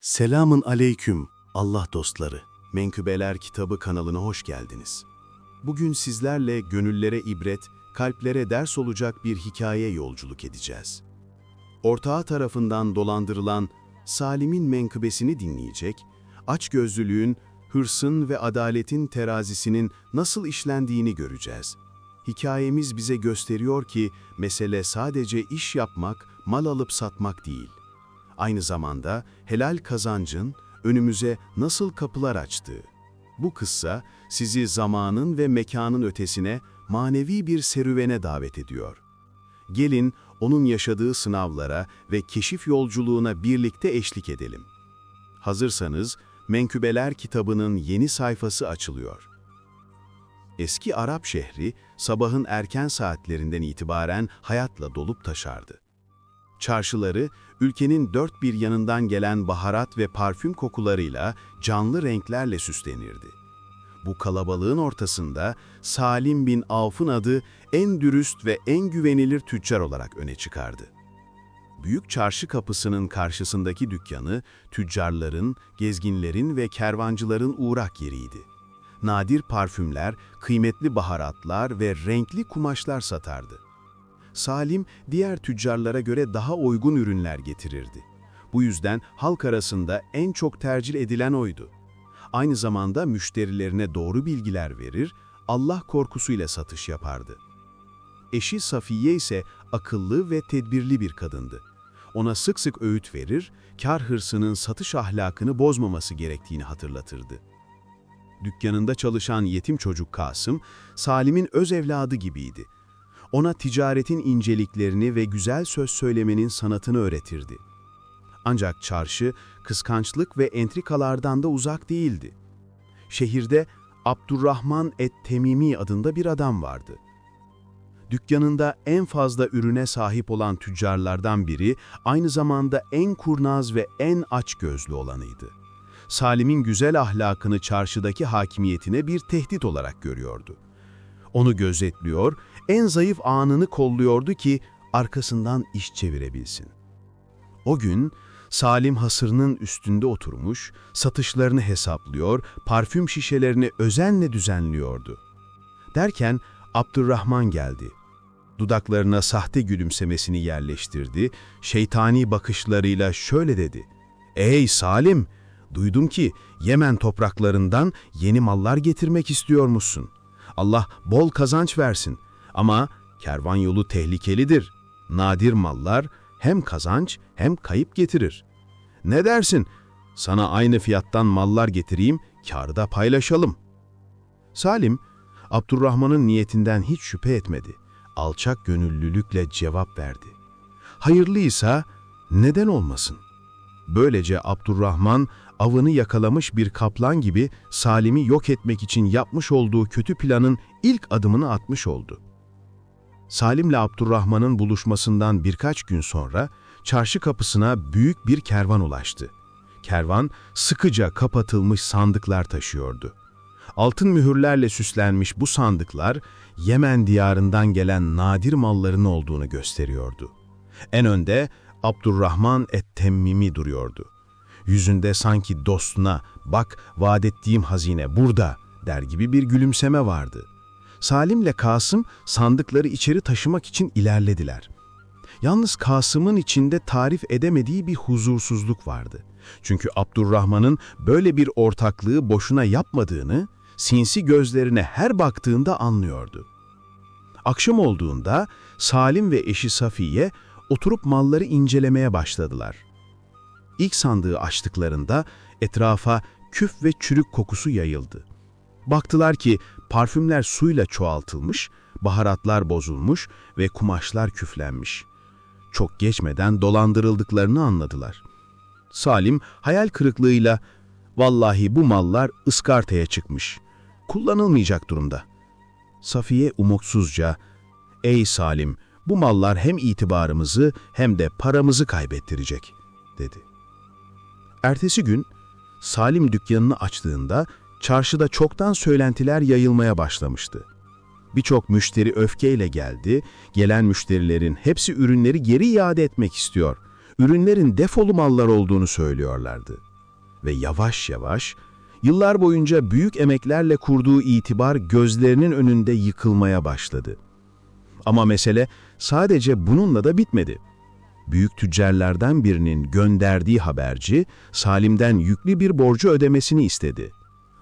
Selamın aleyküm Allah dostları. Menkıbeler Kitabı kanalına hoş geldiniz. Bugün sizlerle gönüllere ibret, kalplere ders olacak bir hikaye yolculuk edeceğiz. Ortağı tarafından dolandırılan Salim'in menkıbesini dinleyecek, açgözlülüğün, hırsın ve adaletin terazisinin nasıl işlendiğini göreceğiz. Hikayemiz bize gösteriyor ki mesele sadece iş yapmak, mal alıp satmak değil. Aynı zamanda helal kazancın önümüze nasıl kapılar açtığı. Bu kıssa sizi zamanın ve mekanın ötesine manevi bir serüvene davet ediyor. Gelin onun yaşadığı sınavlara ve keşif yolculuğuna birlikte eşlik edelim. Hazırsanız Menkıbeler Kitabı'nın yeni sayfası açılıyor. Eski Arap şehri sabahın erken saatlerinden itibaren hayatla dolup taşardı. Çarşıları, ülkenin dört bir yanından gelen baharat ve parfüm kokularıyla canlı renklerle süslenirdi. Bu kalabalığın ortasında Salim bin Avf'ın adı en dürüst ve en güvenilir tüccar olarak öne çıkardı. Büyük çarşı kapısının karşısındaki dükkanı, tüccarların, gezginlerin ve kervancıların uğrak yeriydi. Nadir parfümler, kıymetli baharatlar ve renkli kumaşlar satardı. Salim, diğer tüccarlara göre daha uygun ürünler getirirdi. Bu yüzden halk arasında en çok tercih edilen oydu. Aynı zamanda müşterilerine doğru bilgiler verir, Allah korkusuyla satış yapardı. Eşi Safiye ise akıllı ve tedbirli bir kadındı. Ona sık sık öğüt verir, kar hırsının satış ahlakını bozmaması gerektiğini hatırlatırdı. Dükkanında çalışan yetim çocuk Kasım, Salim'in öz evladı gibiydi. Ona ticaretin inceliklerini ve güzel söz söylemenin sanatını öğretirdi. Ancak çarşı, kıskançlık ve entrikalardan da uzak değildi. Şehirde Abdurrahman et-Temimi adında bir adam vardı. Dükkanında en fazla ürüne sahip olan tüccarlardan biri, aynı zamanda en kurnaz ve en açgözlü olanıydı. Salim'in güzel ahlakını çarşıdaki hakimiyetine bir tehdit olarak görüyordu. Onu gözetliyor, en zayıf anını kolluyordu ki arkasından iş çevirebilsin. O gün Salim hasırının üstünde oturmuş, satışlarını hesaplıyor, parfüm şişelerini özenle düzenliyordu. Derken Abdurrahman geldi. Dudaklarına sahte gülümsemesini yerleştirdi, şeytani bakışlarıyla şöyle dedi: "Ey Salim, duydum ki Yemen topraklarından yeni mallar getirmek istiyormuşsun. Allah bol kazanç versin ama kervan yolu tehlikelidir. Nadir mallar hem kazanç hem kayıp getirir. Ne dersin? Sana aynı fiyattan mallar getireyim, kârı da paylaşalım." Salim, Abdurrahman'ın niyetinden hiç şüphe etmedi. Alçak gönüllülükle cevap verdi: "Hayırlıysa neden olmasın?" Böylece Abdurrahman, avını yakalamış bir kaplan gibi Salim'i yok etmek için yapmış olduğu kötü planın ilk adımını atmış oldu. Salim'le Abdurrahman'ın buluşmasından birkaç gün sonra çarşı kapısına büyük bir kervan ulaştı. Kervan sıkıca kapatılmış sandıklar taşıyordu. Altın mühürlerle süslenmiş bu sandıklar Yemen diyarından gelen nadir malların olduğunu gösteriyordu. En önde Abdurrahman et-Temmimi duruyordu. Yüzünde sanki dostuna "Bak, vaat ettiğim hazine burada" der gibi bir gülümseme vardı. Salim'le Kasım sandıkları içeri taşımak için ilerlediler. Yalnız Kasım'ın içinde tarif edemediği bir huzursuzluk vardı. Çünkü Abdurrahman'ın böyle bir ortaklığı boşuna yapmadığını sinsi gözlerine her baktığında anlıyordu. Akşam olduğunda Salim ve eşi Safiye oturup malları incelemeye başladılar. İlk sandığı açtıklarında etrafa küf ve çürük kokusu yayıldı. Baktılar ki parfümler suyla çoğaltılmış, baharatlar bozulmuş ve kumaşlar küflenmiş. Çok geçmeden dolandırıldıklarını anladılar. Salim hayal kırıklığıyla "Vallahi bu mallar ıskartaya çıkmış, kullanılmayacak durumda." Safiye umutsuzca "Ey Salim, bu mallar hem itibarımızı hem de paramızı kaybettirecek," dedi. Ertesi gün Salim dükkanını açtığında çarşıda çoktan söylentiler yayılmaya başlamıştı. Birçok müşteri öfkeyle geldi, gelen müşterilerin hepsi ürünleri geri iade etmek istiyor, ürünlerin defolu mallar olduğunu söylüyorlardı. ve yavaş yavaş, yıllar boyunca büyük emeklerle kurduğu itibar gözlerinin önünde yıkılmaya başladı. Ama mesele sadece bununla da bitmedi. Büyük tüccarlardan birinin gönderdiği haberci, Salim'den yüklü bir borcu ödemesini istedi.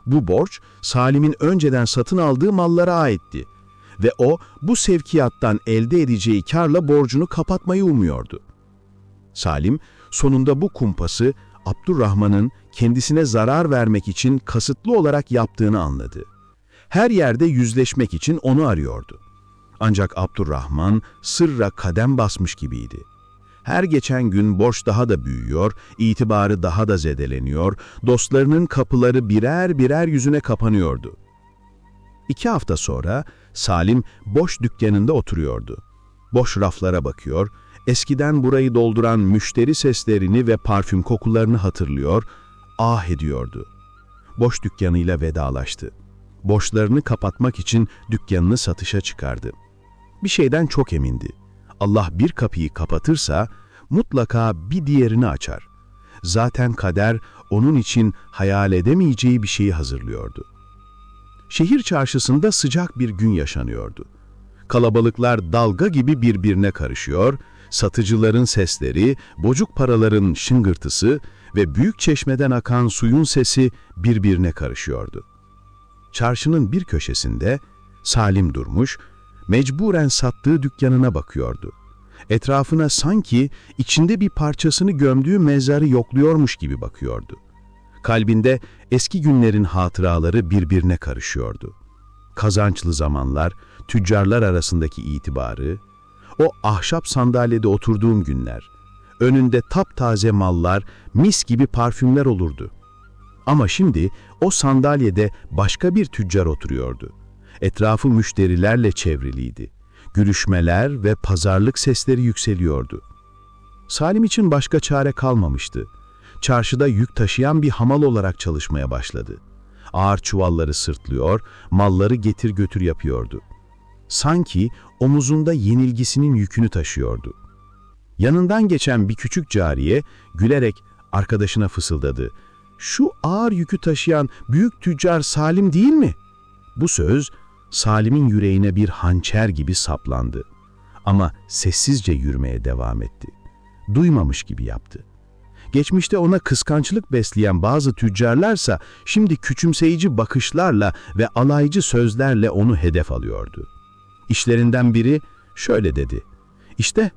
Bu borç, Salim'in önceden satın aldığı mallara aitti ve o, bu sevkiyattan elde edeceği kârla borcunu kapatmayı umuyordu. Salim, sonunda bu kumpası, Abdurrahman'ın kendisine zarar vermek için kasıtlı olarak yaptığını anladı. Her yerde yüzleşmek için onu arıyordu. Ancak Abdurrahman sırra kadem basmış gibiydi. Her geçen gün borç daha da büyüyor, itibarı daha da zedeleniyor, dostlarının kapıları birer birer yüzüne kapanıyordu. 2 hafta sonra Salim boş dükkanında oturuyordu. Boş raflara bakıyor, eskiden burayı dolduran müşteri seslerini ve parfüm kokularını hatırlıyor, ah ediyordu. Boş dükkanıyla vedalaştı. Borçlarını kapatmak için dükkanını satışa çıkardı. Bir şeyden çok emindi. Allah bir kapıyı kapatırsa mutlaka bir diğerini açar. Zaten kader onun için hayal edemeyeceği bir şeyi hazırlıyordu. Şehir çarşısında sıcak bir gün yaşanıyordu. Kalabalıklar dalga gibi birbirine karışıyor, satıcıların sesleri, bocuk paraların şıngırtısı ve büyük çeşmeden akan suyun sesi birbirine karışıyordu. Çarşının bir köşesinde Salim durmuş, mecburen sattığı dükkanına bakıyordu. Etrafına sanki içinde bir parçasını gömdüğü mezarı yokluyormuş gibi bakıyordu. Kalbinde eski günlerin hatıraları birbirine karışıyordu. Kazançlı zamanlar, tüccarlar arasındaki itibarı, o ahşap sandalyede oturduğum günler, önünde taptaze mallar, mis gibi parfümler olurdu. Ama şimdi o sandalyede başka bir tüccar oturuyordu. Etrafı müşterilerle çevriliydi. Gülüşmeler ve pazarlık sesleri yükseliyordu. Salim için başka çare kalmamıştı. Çarşıda yük taşıyan bir hamal olarak çalışmaya başladı. Ağır çuvalları sırtlıyor, malları getir götür yapıyordu. Sanki omuzunda yenilgisinin yükünü taşıyordu. Yanından geçen bir küçük cariye gülerek arkadaşına fısıldadı. "Şu ağır yükü taşıyan büyük tüccar Salim değil mi?" Bu söz Salim'in yüreğine bir hançer gibi saplandı. Ama sessizce yürümeye devam etti. Duymamış gibi yaptı. Geçmişte ona kıskançlık besleyen bazı tüccarlarsa şimdi küçümseyici bakışlarla ve alaycı sözlerle onu hedef alıyordu. İşlerinden biri şöyle dedi: "İşte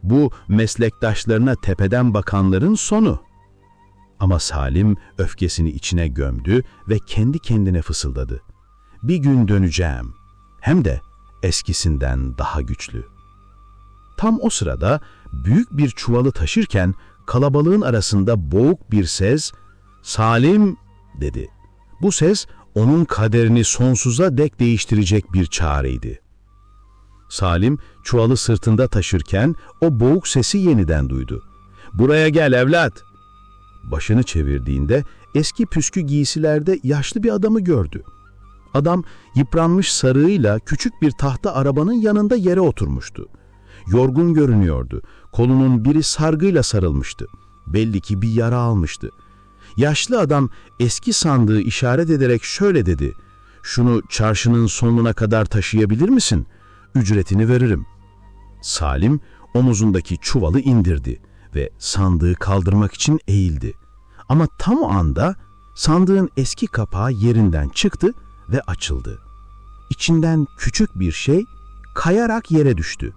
bu meslektaşlarına tepeden bakanların sonu." Ama Salim öfkesini içine gömdü ve kendi kendine fısıldadı: "Bir gün döneceğim, hem de eskisinden daha güçlü." Tam o sırada büyük bir çuvalı taşırken kalabalığın arasında boğuk bir ses "Salim!" dedi. Bu ses onun kaderini sonsuza dek değiştirecek bir çağrıydı. Salim çuvalı sırtında taşırken o boğuk sesi yeniden duydu. "Buraya gel evlat!" Başını çevirdiğinde eski püskü giysilerde yaşlı bir adamı gördü. Adam yıpranmış sarığıyla küçük bir tahta arabanın yanında yere oturmuştu. Yorgun görünüyordu. Kolunun biri sargıyla sarılmıştı. Belli ki bir yara almıştı. Yaşlı adam eski sandığı işaret ederek şöyle dedi: "Şunu çarşının sonuna kadar taşıyabilir misin? Ücretini veririm." Salim omuzundaki çuvalı indirdi ve sandığı kaldırmak için eğildi. Ama tam o anda sandığın eski kapağı yerinden çıktı ve açıldı. İçinden küçük bir şey kayarak yere düştü.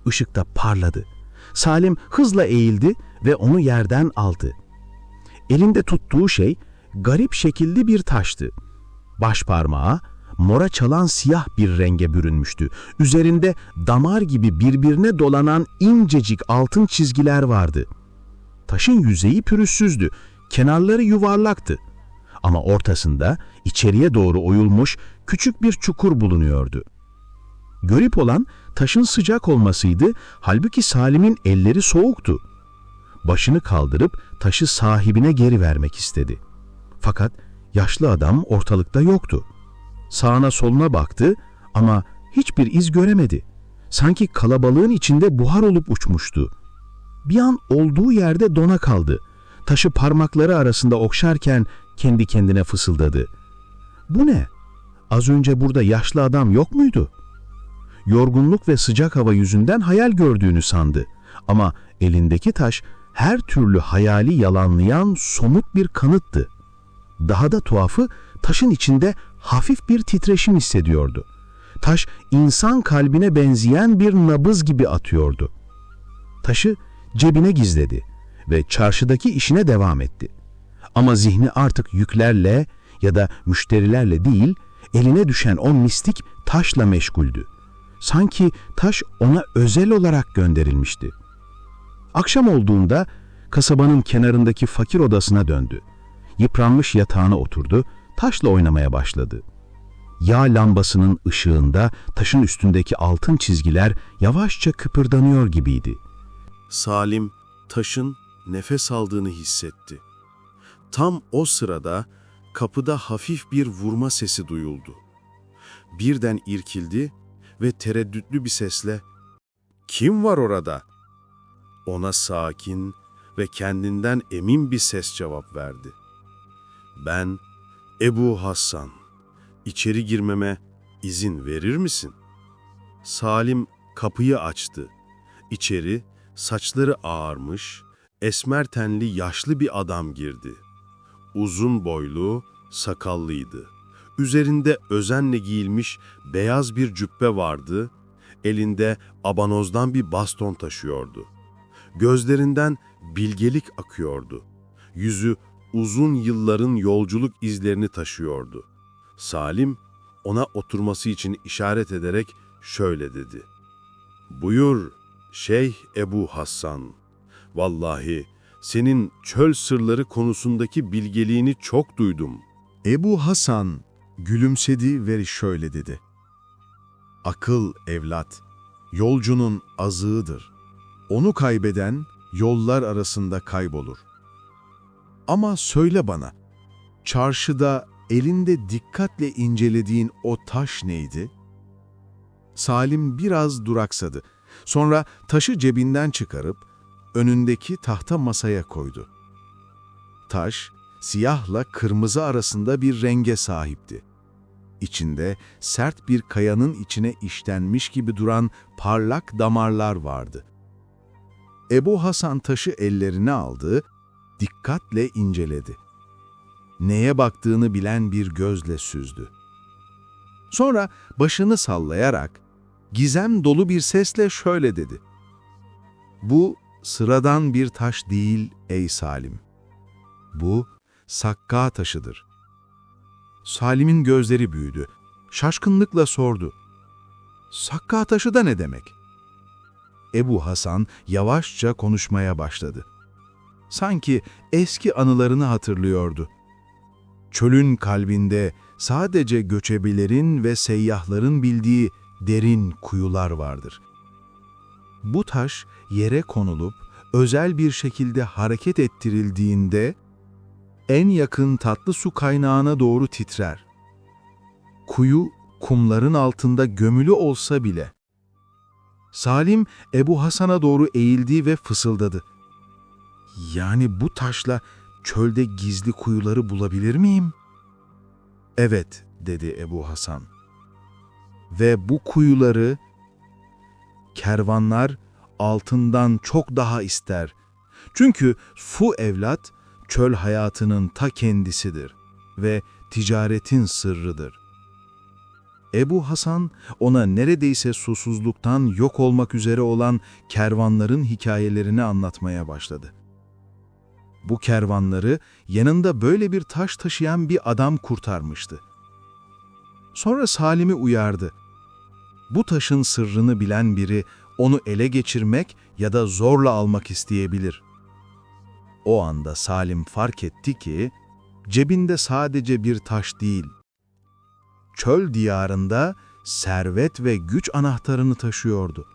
Işıkta parladı. Salim hızla eğildi ve onu yerden aldı. Elinde tuttuğu şey garip şekilli bir taştı. Başparmağı mora çalan siyah bir renge bürünmüştü. Üzerinde damar gibi birbirine dolanan incecik altın çizgiler vardı. Taşın yüzeyi pürüzsüzdü, kenarları yuvarlaktı. Ama ortasında içeriye doğru oyulmuş küçük bir çukur bulunuyordu. Garip olan taşın sıcak olmasıydı, halbuki Salim'in elleri soğuktu. Başını kaldırıp taşı sahibine geri vermek istedi. Fakat yaşlı adam ortalıkta yoktu. Sağına soluna baktı ama hiçbir iz göremedi. Sanki kalabalığın içinde buhar olup uçmuştu. Bir an olduğu yerde dona kaldı. Taşı parmakları arasında okşarken kendi kendine fısıldadı. "Bu ne? Az önce burada yaşlı adam yok muydu?" Yorgunluk ve sıcak hava yüzünden hayal gördüğünü sandı. Ama elindeki taş her türlü hayali yalanlayan somut bir kanıttı. Daha da tuhafı, taşın içinde hafif bir titreşim hissediyordu. Taş insan kalbine benzeyen bir nabız gibi atıyordu. Taşı cebine gizledi ve çarşıdaki işine devam etti. Ama zihni artık yüklerle ya da müşterilerle değil, eline düşen o mistik taşla meşguldü. Sanki taş ona özel olarak gönderilmişti. Akşam olduğunda kasabanın kenarındaki fakir odasına döndü. Yıpranmış yatağına oturdu, taşla oynamaya başladı. Yağ lambasının ışığında taşın üstündeki altın çizgiler yavaşça kıpırdanıyor gibiydi. Salim, taşın nefes aldığını hissetti. Tam o sırada kapıda hafif bir vurma sesi duyuldu. Birden irkildi ve tereddütlü bir sesle "Kim var orada?" Ona sakin ve kendinden emin bir ses cevap verdi. "Ben Ebu Hassan. İçeri girmeme izin verir misin?" Salim kapıyı açtı. İçeri saçları ağarmış, esmer tenli yaşlı bir adam girdi. Uzun boylu, sakallıydı. Üzerinde özenle giyilmiş beyaz bir cübbe vardı, elinde abanozdan bir baston taşıyordu. Gözlerinden bilgelik akıyordu. Yüzü uzun yılların yolculuk izlerini taşıyordu. Salim, ona oturması için işaret ederek şöyle dedi: "Buyur Şeyh Ebu Hassan. Vallahi senin çöl sırları konusundaki bilgeliğini çok duydum." Ebu Hasan gülümsedi ve şöyle dedi: "Akıl evlat, yolcunun azığıdır. Onu kaybeden yollar arasında kaybolur. Ama söyle bana, çarşıda elinde dikkatle incelediğin o taş neydi?" Salim biraz duraksadı. Sonra taşı cebinden çıkarıp önündeki tahta masaya koydu. Taş, siyahla kırmızı arasında bir renge sahipti. İçinde sert bir kayanın içine işlenmiş gibi duran parlak damarlar vardı. Ebu Hasan taşı ellerine aldı, dikkatle inceledi. Neye baktığını bilen bir gözle süzdü. Sonra başını sallayarak, gizem dolu bir sesle şöyle dedi: "Bu sıradan bir taş değil ey Salim. Bu sakka taşıdır." Salim'in gözleri büyüdü. Şaşkınlıkla sordu: "Sakka taşı da ne demek?" Ebu Hasan yavaşça konuşmaya başladı. Sanki eski anılarını hatırlıyordu. Çölün kalbinde sadece göçebilerin ve seyyahların bildiği derin kuyular vardır. Bu taş yere konulup özel bir şekilde hareket ettirildiğinde en yakın tatlı su kaynağına doğru titrer. Kuyu kumların altında gömülü olsa bile. Salim Ebu Hasan'a doğru eğildi ve fısıldadı: "Yani bu taşla çölde gizli kuyuları bulabilir miyim?" "Evet," dedi Ebu Hasan. "Ve bu kuyuları kervanlar altından çok daha ister. Çünkü su evlat, çöl hayatının ta kendisidir ve ticaretin sırrıdır." Ebu Hasan ona neredeyse susuzluktan yok olmak üzere olan kervanların hikayelerini anlatmaya başladı. Bu kervanları yanında böyle bir taş taşıyan bir adam kurtarmıştı. Sonra Salim'i uyardı. Bu taşın sırrını bilen biri onu ele geçirmek ya da zorla almak isteyebilir. O anda Salim fark etti ki cebinde sadece bir taş değil, çöl diyarında servet ve güç anahtarını taşıyordu.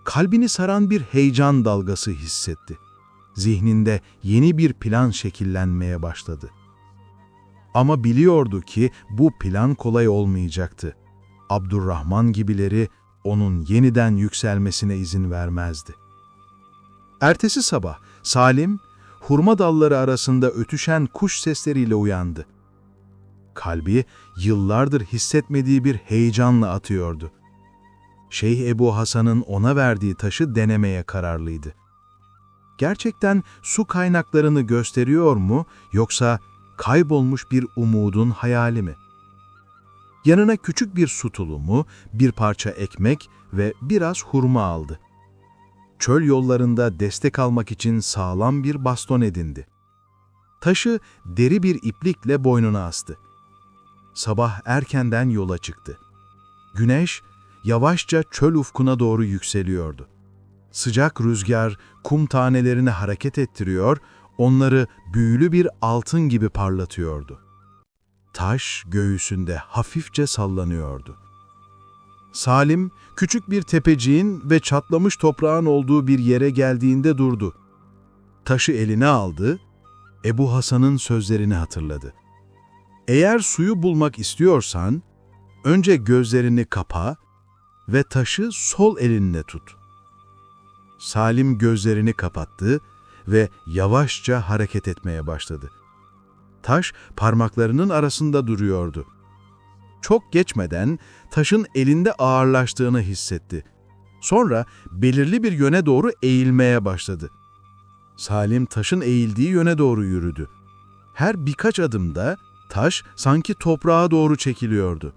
Kalbini saran bir heyecan dalgası hissetti. Zihninde yeni bir plan şekillenmeye başladı. Ama biliyordu ki bu plan kolay olmayacaktı. Abdurrahman gibileri onun yeniden yükselmesine izin vermezdi. Ertesi sabah Salim, hurma dalları arasında ötüşen kuş sesleriyle uyandı. Kalbi yıllardır hissetmediği bir heyecanla atıyordu. Şeyh Ebu Hasan'ın ona verdiği taşı denemeye kararlıydı. Gerçekten su kaynaklarını gösteriyor mu, yoksa kaybolmuş bir umudun hayali mi? Yanına küçük bir su tulumu, bir parça ekmek ve biraz hurma aldı. Çöl yollarında destek almak için sağlam bir baston edindi. Taşı deri bir iplikle boynuna astı. Sabah erkenden yola çıktı. Güneş yavaşça çöl ufkuna doğru yükseliyordu. Sıcak rüzgar kum tanelerini hareket ettiriyor, onları büyülü bir altın gibi parlatıyordu. Taş göğsünde hafifçe sallanıyordu. Salim, küçük bir tepeciğin ve çatlamış toprağın olduğu bir yere geldiğinde durdu. Taşı eline aldı, Ebu Hasan'ın sözlerini hatırladı. Eğer suyu bulmak istiyorsan, önce gözlerini kapa ve taşı sol elinle tut. Salim gözlerini kapattı ve yavaşça hareket etmeye başladı. Taş parmaklarının arasında duruyordu. Çok geçmeden taşın elinde ağırlaştığını hissetti. Sonra belirli bir yöne doğru eğilmeye başladı. Salim taşın eğildiği yöne doğru yürüdü. Her birkaç adımda taş sanki toprağa doğru çekiliyordu.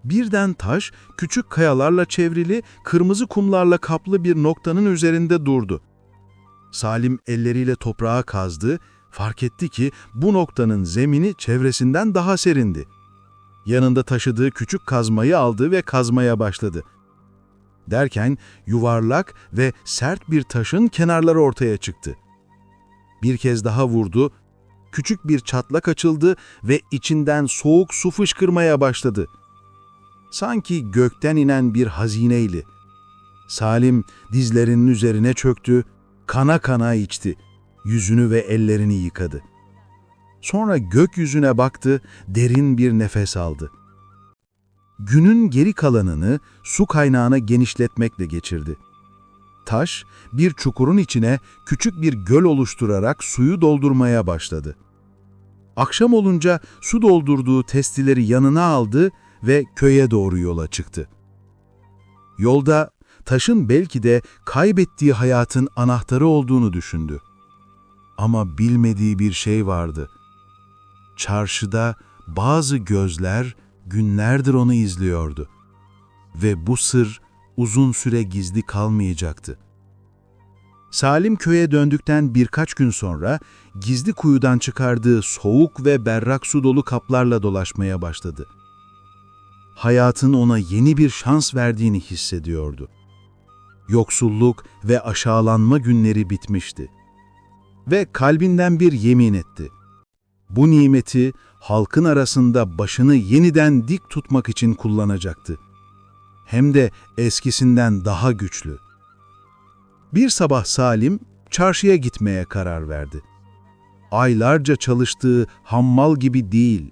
Birden taş küçük kayalarla çevrili, kırmızı kumlarla kaplı bir noktanın üzerinde durdu. Salim elleriyle toprağa kazdı, fark etti ki bu noktanın zemini çevresinden daha serindi. Yanında taşıdığı küçük kazmayı aldı ve kazmaya başladı. Derken yuvarlak ve sert bir taşın kenarları ortaya çıktı. Bir kez daha vurdu, küçük bir çatlak açıldı ve içinden soğuk su fışkırmaya başladı. Sanki gökten inen bir hazineydi. Salim dizlerinin üzerine çöktü, kana kana içti, yüzünü ve ellerini yıkadı. Sonra gökyüzüne baktı, derin bir nefes aldı. Günün geri kalanını su kaynağına genişletmekle geçirdi. Taş, bir çukurun içine küçük bir göl oluşturarak suyu doldurmaya başladı. Akşam olunca su doldurduğu testileri yanına aldı ve köye doğru yola çıktı. Yolda taşın belki de kaybettiği hayatın anahtarı olduğunu düşündü. Ama bilmediği bir şey vardı. Çarşıda bazı gözler günlerdir onu izliyordu. Ve bu sır uzun süre gizli kalmayacaktı. Salim köye döndükten birkaç gün sonra gizli kuyudan çıkardığı soğuk ve berrak su dolu kaplarla dolaşmaya başladı. Hayatın ona yeni bir şans verdiğini hissediyordu. Yoksulluk ve aşağılanma günleri bitmişti. Ve kalbinden bir yemin etti. Bu nimeti halkın arasında başını yeniden dik tutmak için kullanacaktı. Hem de eskisinden daha güçlü. Bir sabah Salim çarşıya gitmeye karar verdi. Aylarca çalıştığı hammal gibi değil,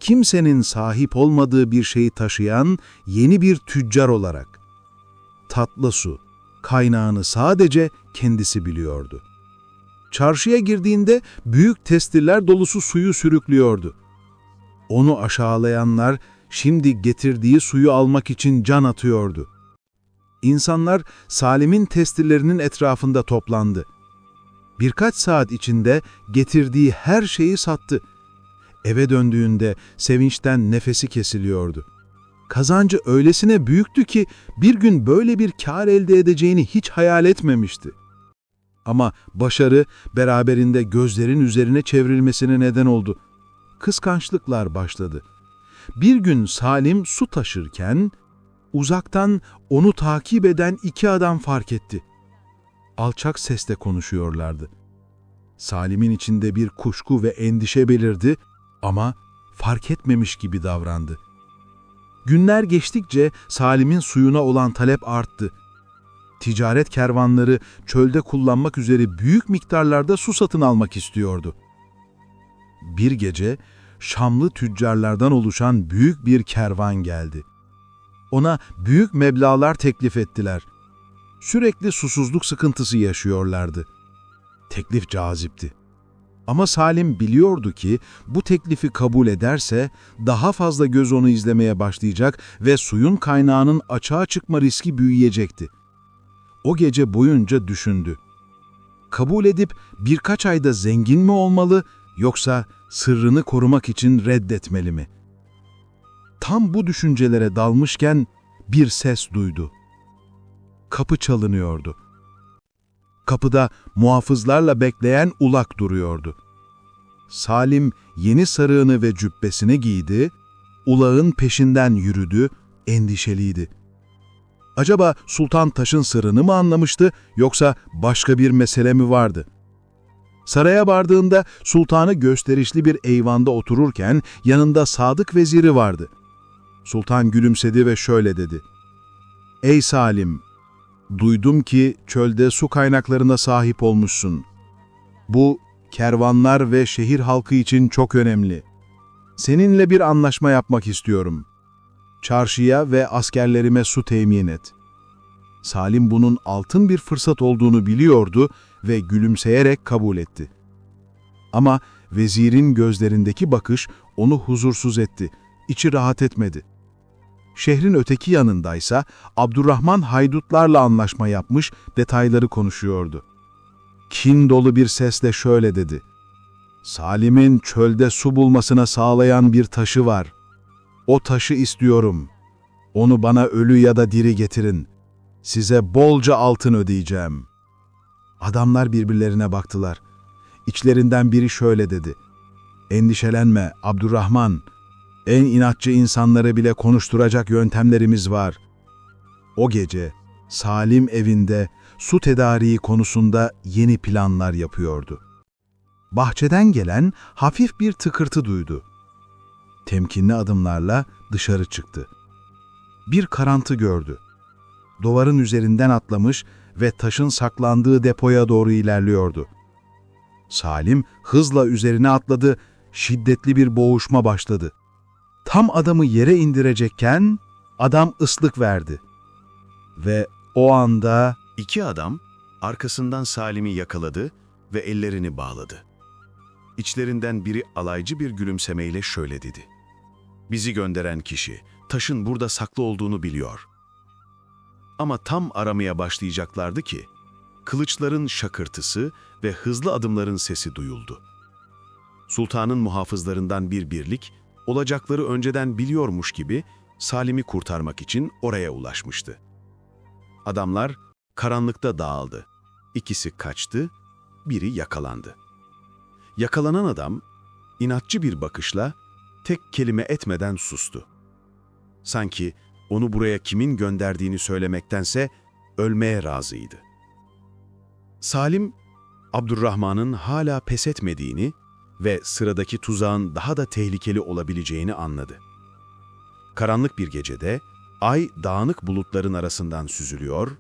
kimsenin sahip olmadığı bir şeyi taşıyan yeni bir tüccar olarak. Tatlı su, kaynağını sadece kendisi biliyordu. Çarşıya girdiğinde büyük testiler dolusu suyu sürüklüyordu. Onu aşağılayanlar şimdi getirdiği suyu almak için can atıyordu. İnsanlar Salim'in testilerinin etrafında toplandı. Birkaç saat içinde getirdiği her şeyi sattı. Eve döndüğünde sevinçten nefesi kesiliyordu. Kazancı öylesine büyüktü ki bir gün böyle bir kar elde edeceğini hiç hayal etmemişti. Ama başarı beraberinde gözlerin üzerine çevrilmesine neden oldu. Kıskançlıklar başladı. Bir gün Salim su taşırken uzaktan onu takip eden iki adam fark etti. Alçak sesle konuşuyorlardı. Salim'in içinde bir kuşku ve endişe belirdi ama fark etmemiş gibi davrandı. Günler geçtikçe Salim'in suyuna olan talep arttı. Ticaret kervanları çölde kullanmak üzere büyük miktarlarda su satın almak istiyordu. Bir gece Şamlı tüccarlardan oluşan büyük bir kervan geldi. Ona büyük meblağlar teklif ettiler. Sürekli susuzluk sıkıntısı yaşıyorlardı. Teklif cazipti. Ama Salim biliyordu ki bu teklifi kabul ederse daha fazla göz onu izlemeye başlayacak ve suyun kaynağının açığa çıkma riski büyüyecekti. O gece boyunca düşündü. Kabul edip birkaç ayda zengin mi olmalı yoksa sırrını korumak için reddetmeli mi? Tam bu düşüncelere dalmışken bir ses duydu. Kapı çalınıyordu. Kapıda muhafızlarla bekleyen ulak duruyordu. Salim yeni sarığını ve cübbesini giydi, ulağın peşinden yürüdü, endişeliydi. Acaba Sultan Taş'ın sırrını mı anlamıştı yoksa başka bir mesele mi vardı? Saraya vardığında sultanı gösterişli bir eyvanda otururken yanında Sadık veziri vardı. Sultan gülümsedi ve şöyle dedi: "Ey Salim, duydum ki çölde su kaynaklarına sahip olmuşsun. Bu, kervanlar ve şehir halkı için çok önemli. Seninle bir anlaşma yapmak istiyorum. Çarşıya ve askerlerime su temin et." Salim bunun altın bir fırsat olduğunu biliyordu ve gülümseyerek kabul etti. Ama vezirin gözlerindeki bakış onu huzursuz etti, içi rahat etmedi. Şehrin öteki yanındaysa Abdurrahman haydutlarla anlaşma yapmış, detayları konuşuyordu. Kin dolu bir sesle şöyle dedi: "Salim'in çölde su bulmasına sağlayan bir taşı var. O taşı istiyorum. Onu bana ölü ya da diri getirin. Size bolca altın ödeyeceğim." Adamlar birbirlerine baktılar. İçlerinden biri şöyle dedi: "Endişelenme Abdurrahman. En inatçı insanları bile konuşturacak yöntemlerimiz var." O gece Salim evinde su tedariği konusunda yeni planlar yapıyordu. Bahçeden gelen hafif bir tıkırtı duydu. Temkinli adımlarla dışarı çıktı. Bir karantı gördü. Duvarın üzerinden atlamış ve taşın saklandığı depoya doğru ilerliyordu. Salim hızla üzerine atladı, şiddetli bir boğuşma başladı. Tam adamı yere indirecekken adam ıslık verdi. Ve o anda İki adam arkasından Salim'i yakaladı ve ellerini bağladı. İçlerinden biri alaycı bir gülümsemeyle şöyle dedi: "Bizi gönderen kişi taşın burada saklı olduğunu biliyor." Ama tam aramaya başlayacaklardı ki kılıçların şakırtısı ve hızlı adımların sesi duyuldu. Sultanın muhafızlarından bir birlik olacakları önceden biliyormuş gibi Salim'i kurtarmak için oraya ulaşmıştı. Adamlar karanlıkta dağıldı. İkisi kaçtı, biri yakalandı. Yakalanan adam inatçı bir bakışla tek kelime etmeden sustu. Sanki onu buraya kimin gönderdiğini söylemektense ölmeye razıydı. Salim, Abdurrahman'ın hala pes etmediğini ve sıradaki tuzağın daha da tehlikeli olabileceğini anladı. Karanlık bir gecede ay dağınık bulutların arasından süzülüyor,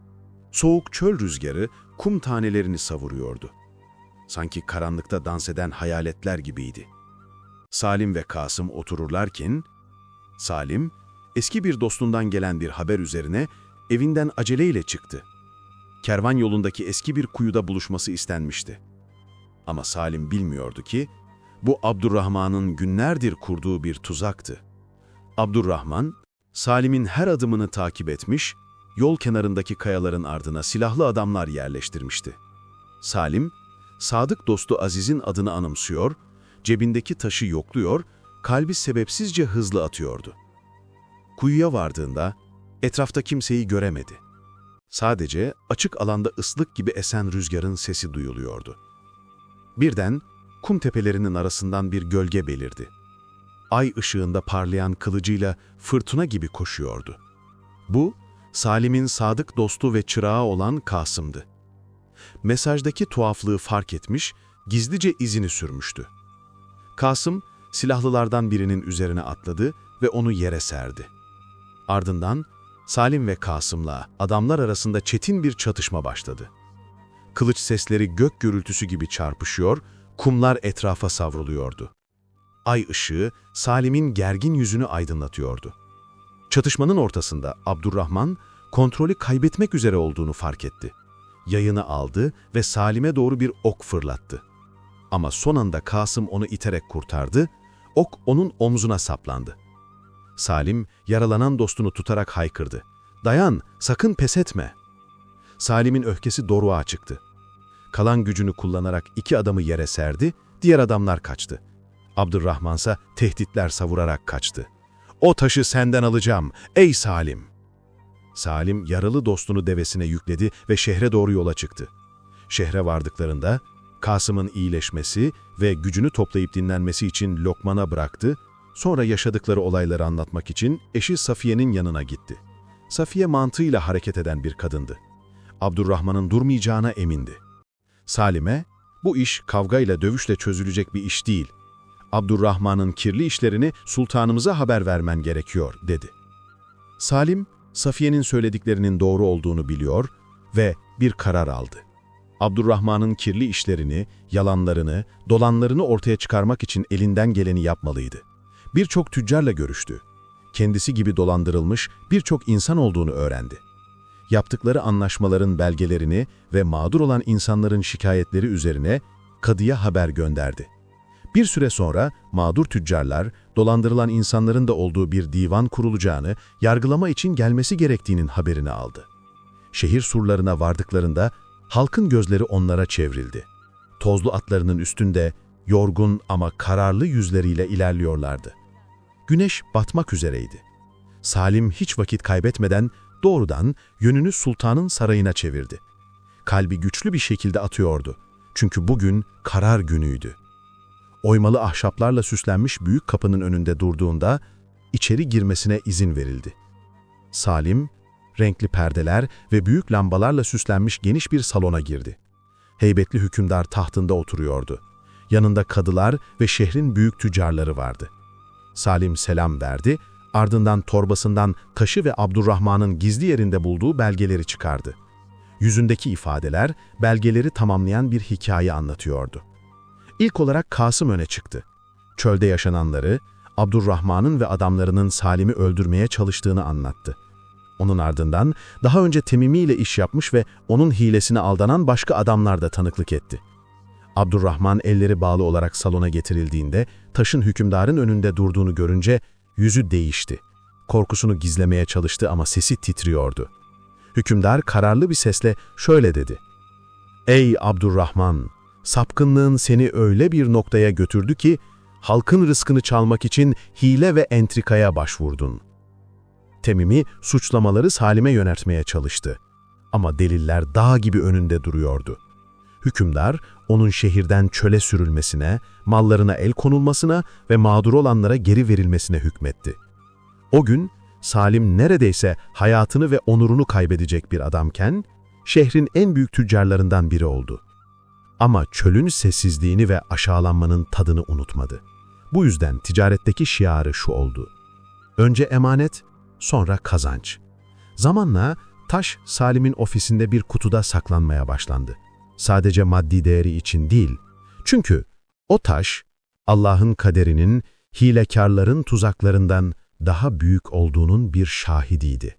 soğuk çöl rüzgarı kum tanelerini savuruyordu. Sanki karanlıkta dans eden hayaletler gibiydi. Salim ve Kasım otururlarken, Salim, eski bir dostundan gelen bir haber üzerine evinden aceleyle çıktı. Kervan yolundaki eski bir kuyuda buluşması istenmişti. Ama Salim bilmiyordu ki, bu Abdurrahman'ın günlerdir kurduğu bir tuzaktı. Abdurrahman, Salim'in her adımını takip etmiş, yol kenarındaki kayaların ardına silahlı adamlar yerleştirmişti. Salim, sadık dostu Aziz'in adını anımsıyor, cebindeki taşı yokluyor, kalbi sebepsizce hızlı atıyordu. Kuyuya vardığında etrafta kimseyi göremedi. Sadece açık alanda ıslık gibi esen rüzgarın sesi duyuluyordu. Birden kum tepelerinin arasından bir gölge belirdi. Ay ışığında parlayan kılıcıyla fırtına gibi koşuyordu. Bu, Salim'in sadık dostu ve çırağı olan Kasım'dı. Mesajdaki tuhaflığı fark etmiş, gizlice izini sürmüştü. Kasım, silahlılardan birinin üzerine atladı ve onu yere serdi. Ardından Salim ve Kasım'la adamlar arasında çetin bir çatışma başladı. Kılıç sesleri gök gürültüsü gibi çarpışıyor, kumlar etrafa savruluyordu. Ay ışığı Salim'in gergin yüzünü aydınlatıyordu. Çatışmanın ortasında Abdurrahman kontrolü kaybetmek üzere olduğunu fark etti. Yayını aldı ve Salim'e doğru bir ok fırlattı. Ama son anda Kasım onu iterek kurtardı, ok onun omzuna saplandı. Salim, yaralanan dostunu tutarak haykırdı. "Dayan, sakın pes etme." Salim'in öfkesi doruğa çıktı. Kalan gücünü kullanarak 2 adamı yere serdi, diğer adamlar kaçtı. Abdurrahmansa tehditler savurarak kaçtı. "O taşı senden alacağım, ey Salim!" Salim, yaralı dostunu devesine yükledi ve şehre doğru yola çıktı. Şehre vardıklarında, Kasım'ın iyileşmesi ve gücünü toplayıp dinlenmesi için Lokman'a bıraktı, sonra yaşadıkları olayları anlatmak için eşi Safiye'nin yanına gitti. Safiye mantığıyla hareket eden bir kadındı. Abdurrahman'ın durmayacağına emindi. Salim'e, "Bu iş kavgayla dövüşle çözülecek bir iş değil. Abdurrahman'ın kirli işlerini sultanımıza haber vermen gerekiyor," dedi. Salim, Safiye'nin söylediklerinin doğru olduğunu biliyor ve bir karar aldı. Abdurrahman'ın kirli işlerini, yalanlarını, dolanlarını ortaya çıkarmak için elinden geleni yapmalıydı. Birçok tüccarla görüştü. Kendisi gibi dolandırılmış birçok insan olduğunu öğrendi. Yaptıkları anlaşmaların belgelerini ve mağdur olan insanların şikayetleri üzerine kadıya haber gönderdi. Bir süre sonra mağdur tüccarlar, dolandırılan insanların da olduğu bir divan kurulacağını, yargılama için gelmesi gerektiğinin haberini aldı. Şehir surlarına vardıklarında halkın gözleri onlara çevrildi. Tozlu atlarının üstünde yorgun ama kararlı yüzleriyle ilerliyorlardı. Güneş batmak üzereydi. Salim hiç vakit kaybetmeden doğrudan yönünü sultanın sarayına çevirdi. Kalbi güçlü bir şekilde atıyordu. Çünkü bugün karar günüydü. Oymalı ahşaplarla süslenmiş büyük kapının önünde durduğunda içeri girmesine izin verildi. Salim, renkli perdeler ve büyük lambalarla süslenmiş geniş bir salona girdi. Heybetli hükümdar tahtında oturuyordu. Yanında kadılar ve şehrin büyük tüccarları vardı. Salim selam verdi, ardından torbasından taşı ve Abdurrahman'ın gizli yerinde bulduğu belgeleri çıkardı. Yüzündeki ifadeler, belgeleri tamamlayan bir hikaye anlatıyordu. İlk olarak Kasım öne çıktı. Çölde yaşananları, Abdurrahman'ın ve adamlarının Salim'i öldürmeye çalıştığını anlattı. Onun ardından daha önce Temimi ile iş yapmış ve onun hilesine aldanan başka adamlar da tanıklık etti. Abdurrahman elleri bağlı olarak salona getirildiğinde taşın hükümdarın önünde durduğunu görünce yüzü değişti. Korkusunu gizlemeye çalıştı ama sesi titriyordu. Hükümdar kararlı bir sesle şöyle dedi: "Ey Abdurrahman, sapkınlığın seni öyle bir noktaya götürdü ki halkın rızkını çalmak için hile ve entrikaya başvurdun." Temimi suçlamaları Salim'e yöneltmeye çalıştı. Ama deliller dağ gibi önünde duruyordu. Hükümdar, onun şehirden çöle sürülmesine, mallarına el konulmasına ve mağdur olanlara geri verilmesine hükmetti. O gün, Salim neredeyse hayatını ve onurunu kaybedecek bir adamken, şehrin en büyük tüccarlarından biri oldu. Ama çölün sessizliğini ve aşağılanmanın tadını unutmadı. Bu yüzden ticaretteki şiarı şu oldu: önce emanet, sonra kazanç. Zamanla taş Salim'in ofisinde bir kutuda saklanmaya başlandı. Sadece maddi değeri için değil. Çünkü o taş, Allah'ın kaderinin, hilekarların tuzaklarından daha büyük olduğunun bir şahidiydi.